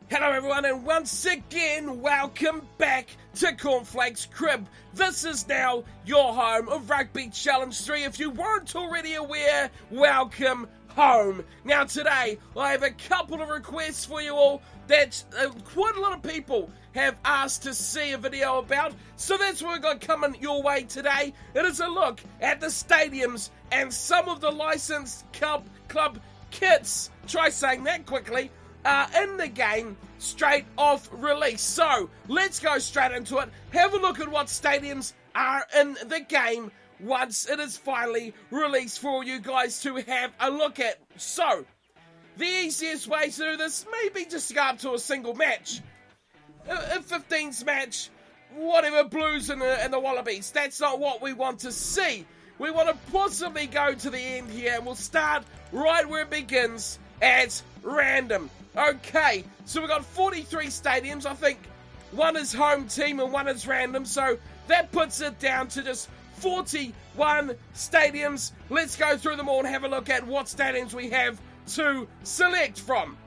Hello everyone, and once again, welcome back to Cornflake's Crib. This is now your home of Rugby Challenge 3. If you weren't already aware, welcome home. Now today, I have a couple of requests for you all that quite a lot of people have asked to see a video about. So that's what we've got coming your way today. It is a look at the stadiums and some of the licensed club kits. Try saying that quickly. In the game straight off release. So let's go straight into it. Have a look at what stadiums are in the game once it is finally released for you guys to have a look at. So the easiest way to do this may be just to go up to a single match, a 15s match, whatever, Blues and the Wallabies. That's not what we want to see. We want to possibly go to the end here, and we'll start right where it begins at random. Okay, so we've got 43 stadiums. I think one is home team and one is random, so that puts it down to just 41 stadiums. Let's go through them all and have a look at what stadiums we have to select from.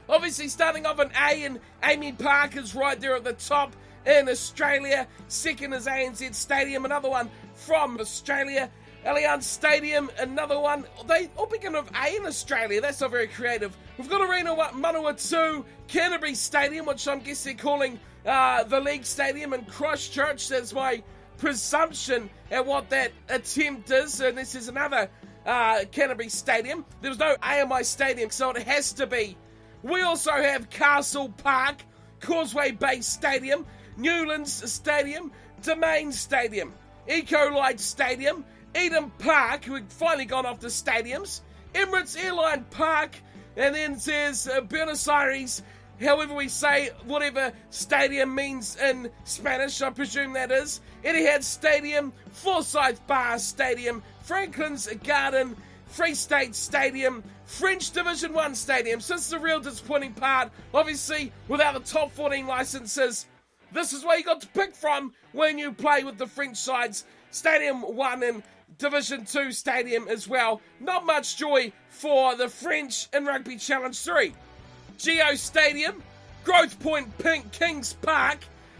Obviously, starting off in A, and Amy Park is right there at the top in Australia. Second is ANZ Stadium, another one from Australia. Allianz Stadium, another one. They all begin with A in Australia. That's not very creative. We've got Arena Manawatu, Canterbury Stadium, which I'm guessing they're calling the League Stadium, and Christchurch. That's my presumption at what that attempt is. And this is another Canterbury Stadium. There was no AMI Stadium, so it has to be. We also have Castle Park, Causeway Bay Stadium, Newlands Stadium, Domain Stadium, Ecolite Stadium, Eden Park, we've finally gone off the stadiums, Emirates Airline Park, and then there's Buenos Aires, however we say whatever stadium means in Spanish, I presume that is, Etihad Stadium, Forsyth Bar Stadium, Franklin's Garden, Free State Stadium, French Division 1 Stadium. So this is the real disappointing part. Obviously, without the top 14 licenses, this is where you got to pick from when you play with the French sides. Stadium 1 and Division 2 Stadium as well. Not much joy for the French in Rugby Challenge 3. Geo Stadium, Growth Point Pink Kings Park,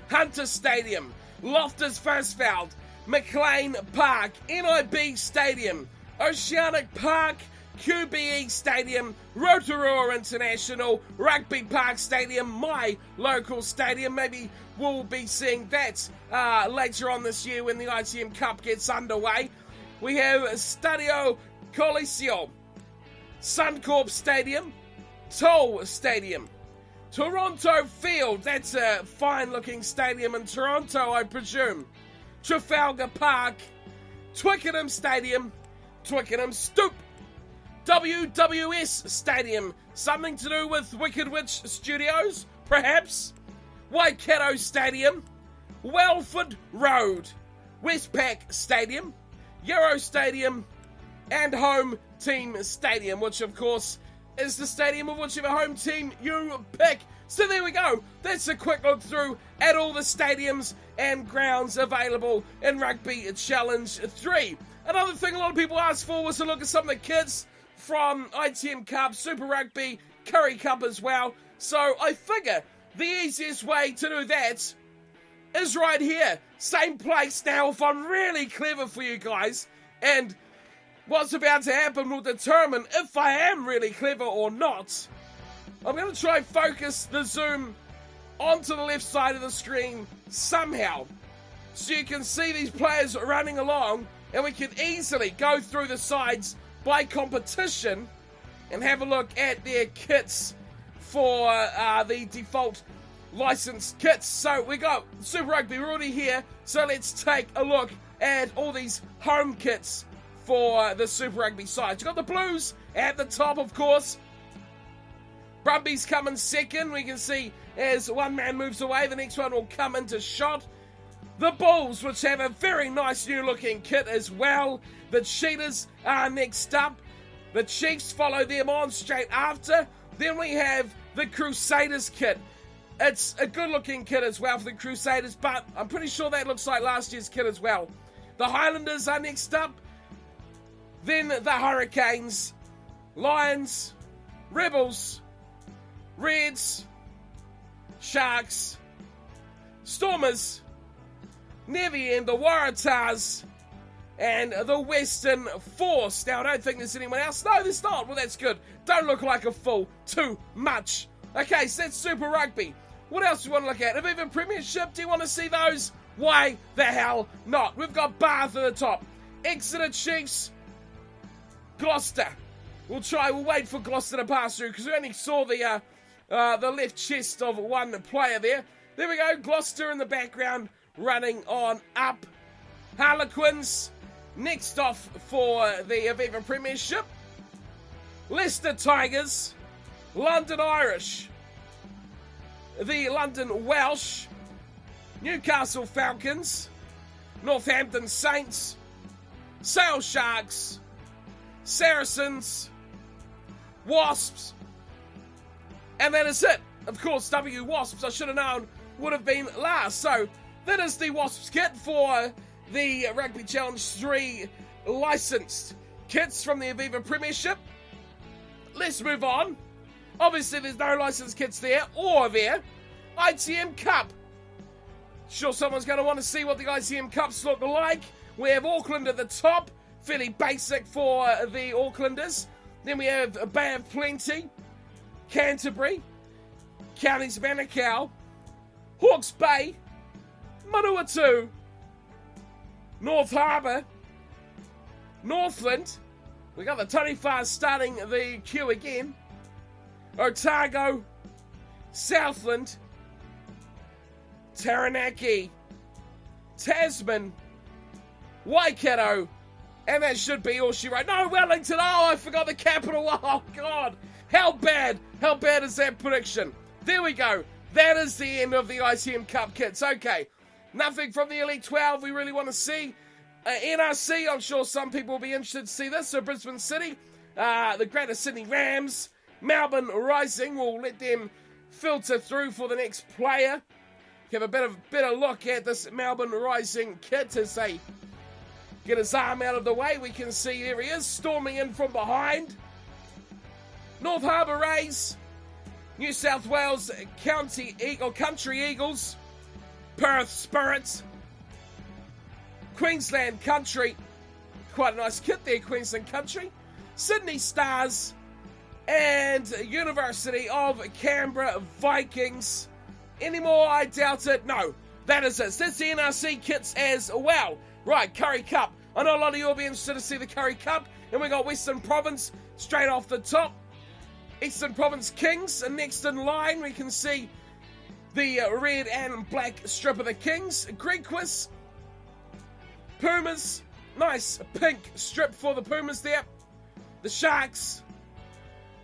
Hunter Stadium, Loftus Versfeld, McLean Park, NIB Stadium, Oceanic Park, QBE Stadium, Rotorua International, Rugby Park Stadium, my local stadium. Maybe we'll be seeing that later on this year when the ITM Cup gets underway. We have Stadio Coliseo, Suncorp Stadium, Toll Stadium, Toronto Field, that's a fine looking stadium in Toronto, I presume, Trafalgar Park, Twickenham Stadium, Twickenham Stoop, WWS Stadium, something to do with Wicked Witch Studios, perhaps, Waikato Stadium, Welford Road, Westpac Stadium, Euro Stadium, and Home Team Stadium, which of course is the stadium of whichever home team you pick. So there we go. That's a quick look through at all the stadiums and grounds available in Rugby Challenge 3. Another thing a lot of people asked for was to look at some of the kits from ITM Cup, Super Rugby, Curry Cup as well. So I figure the easiest way to do that is right here. Same place now if I'm really clever for you guys. And what's about to happen will determine if I am really clever or not. I'm going to try and focus the zoom onto the left side of the screen somehow, so you can see these players running along, and we can easily go through the sides by competition and have a look at their kits for the default licensed kits. So we got Super Rugby, we're already here, so let's take a look at all these home kits for the Super Rugby sides. You've got the Blues at the top, of course. Brumbies coming second. We can see as one man moves away, the next one will come into shot. The Bulls, which have a very nice new looking kit as well. The Cheetahs are next up. The Chiefs follow them on straight after. Then we have the Crusaders kit. It's a good looking kit as well for the Crusaders, but I'm pretty sure that looks like last year's kit as well. The Highlanders are next up. Then the Hurricanes, Lions, Rebels, Reds, Sharks, Stormers, near the end, the Waratahs, and the Western Force. Now, I don't think there's anyone else. No, there's not. Well, that's good. Don't look like a fool too much. Okay, so that's Super Rugby. What else do you want to look at? Aviva Premiership, do you want to see those? Why the hell not? We've got Bath at the top. Exeter Chiefs, Gloucester. We'll wait for Gloucester to pass through because we only saw the left chest of one player there. There we go, Gloucester in the background running on up. Harlequins, next off for the Aviva Premiership. Leicester Tigers, London Irish, the London Welsh, Newcastle Falcons, Northampton Saints, Sale Sharks, Saracens, Wasps, and that is it. Of course, W Wasps, I should have known, would have been last. So, that is the Wasps kit for the Rugby Challenge 3 licensed kits from the Aviva Premiership. Let's move on. Obviously, there's no licensed kits there or there. ITM Cup. Sure, someone's going to want to see what the ITM Cups look like. We have Auckland at the top. Fairly basic for the Aucklanders. Then we have Bay of Plenty, Canterbury, Counties Manukau, Hawke's Bay, Manawatu, North Harbour, Northland. We got the Taniwha starting the queue again. Otago, Southland, Taranaki, Tasman, Waikato, and that should be all she wrote. No, Wellington. Oh, I forgot the capital. Oh, God. How bad is that prediction? There we go. That is the end of the ITM Cup kits. Okay. Nothing from the Elite 12 we really want to see. NRC, I'm sure some people will be interested to see this. So Brisbane City, the Greater Sydney Rams, Melbourne Rising. We'll let them filter through for the next player. Have a better look at this Melbourne Rising kit as they get his arm out of the way. We can see there he is, storming in from behind. North Harbour Rays, New South Wales Country Eagles, Perth Spirits, Queensland Country, quite a nice kit there, Queensland Country, Sydney Stars, and University of Canberra Vikings. Any more? I doubt it. No, that is it. That's the NRC kits as well. Right, Curry Cup. I know a lot of you will be interested to see the Curry Cup. And we got Western Province straight off the top. Eastern Province Kings. And next in line, we can see the red and black strip of the Kings. Griquas. Pumas. Nice pink strip for the Pumas there. The Sharks.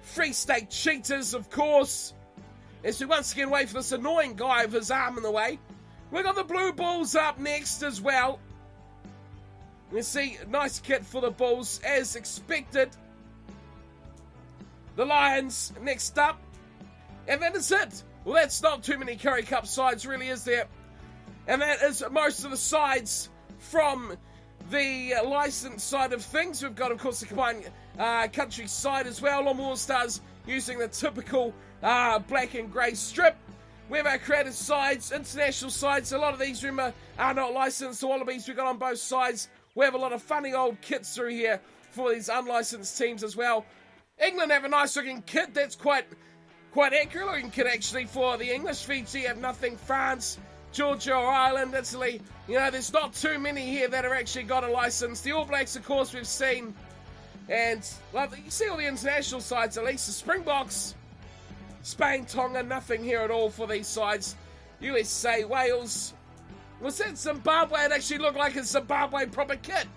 Free State Cheetahs, of course. As we once again wait for this annoying guy with his arm in the way. We've got the Blue Bulls up next as well. You see, nice kit for the Bulls, as expected. The Lions next up. And that is it. Well, that's not too many Curry Cup sides, really, is there? And that is most of the sides from the licensed side of things. We've got, of course, the combined country side as well. Long All Stars using the typical black and grey strip. We have our creative sides, international sides. A lot of these, remember, are not licensed. The Wallabies we've got on both sides. We have a lot of funny old kits through here for these unlicensed teams as well. England have a nice looking kit. That's quite accurate looking kit actually for the English. Fiji have nothing. France, Georgia or Ireland, Italy. You know, there's not too many here that have actually got a license. The All Blacks, of course, we've seen. And well, you see all the international sides at least. The Springboks, Spain, Tonga, nothing here at all for these sides. USA, Wales. Was that Zimbabwe? It actually looked like a Zimbabwe proper kit.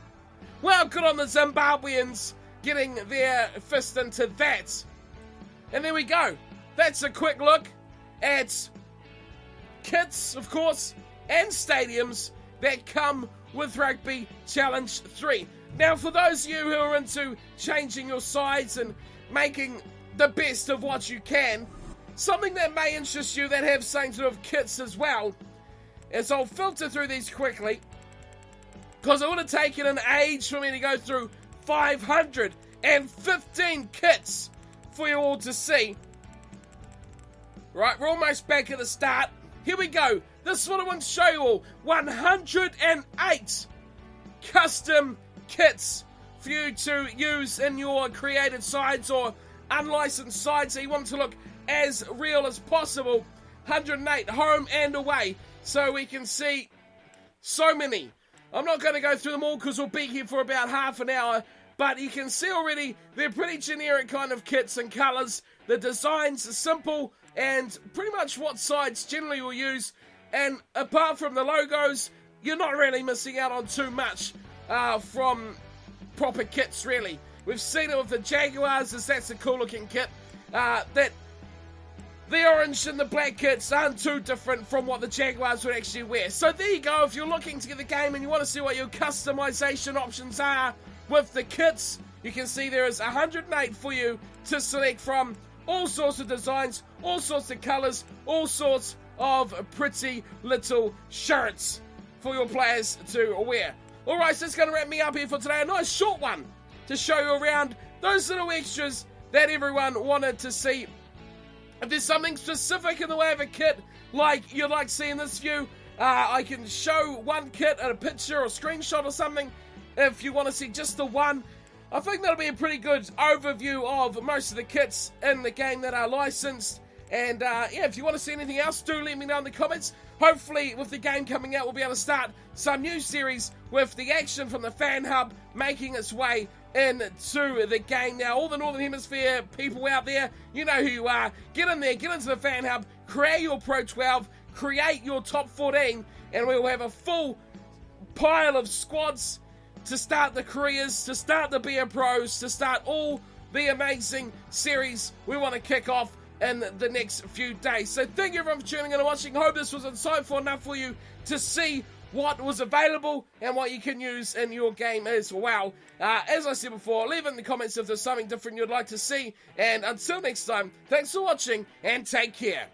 Well, good on the Zimbabweans getting their fist into that. And there we go. That's a quick look at kits, of course, and stadiums that come with Rugby Challenge 3. Now, for those of you who are into changing your sides and making the best of what you can, something that may interest you that have same sort of kits as well, is I'll filter through these quickly, because it would have taken an age for me to go through 515 kits for you all to see. Right, we're almost back at the start. Here we go. This is what I want to show you all. 108 custom kits for you to use in your created sides or unlicensed sides that you want to look as real as possible. 108 home and away. So we can see so many. I'm not going to go through them all because we'll be here for about half an hour. But you can see already they're pretty generic kind of kits and colours. The designs are simple and pretty much what sides generally will use. And apart from the logos, you're not really missing out on too much from proper kits, really. We've seen it with the Jaguars, as that's a cool looking kit. That the orange and the black kits aren't too different from what the Jaguars would actually wear. So there you go. If you're looking to get the game and you want to see what your customization options are with the kits, you can see there is 108 for you to select from. All sorts of designs, all sorts of colours, all sorts of pretty little shirts for your players to wear. Alright, so that's going to wrap me up here for today. A nice short one to show you around those little extras that everyone wanted to see. If there's something specific in the way of a kit like you'd like to see in this view, I can show one kit at a picture or screenshot or something. If you want to see just the one, I think that'll be a pretty good overview of most of the kits in the game that are licensed. And yeah, if you want to see anything else, do let me know in the comments. Hopefully, with the game coming out, we'll be able to start some new series with the action from the FanHub making its way into the game. Now, all the Northern Hemisphere people out there, you know who you are. Get in there, get into the FanHub, create your Pro 12, create your top 14, and we'll have a full pile of squads to start the careers, to start the BR Pros, to start all the amazing series we want to kick off in the next few days. So thank you everyone for tuning in and watching. Hope this was insightful enough for you to see what was available and what you can use in your game as well. As I said before, leave in the comments if there's something different you'd like to see. And until next time, thanks for watching and take care.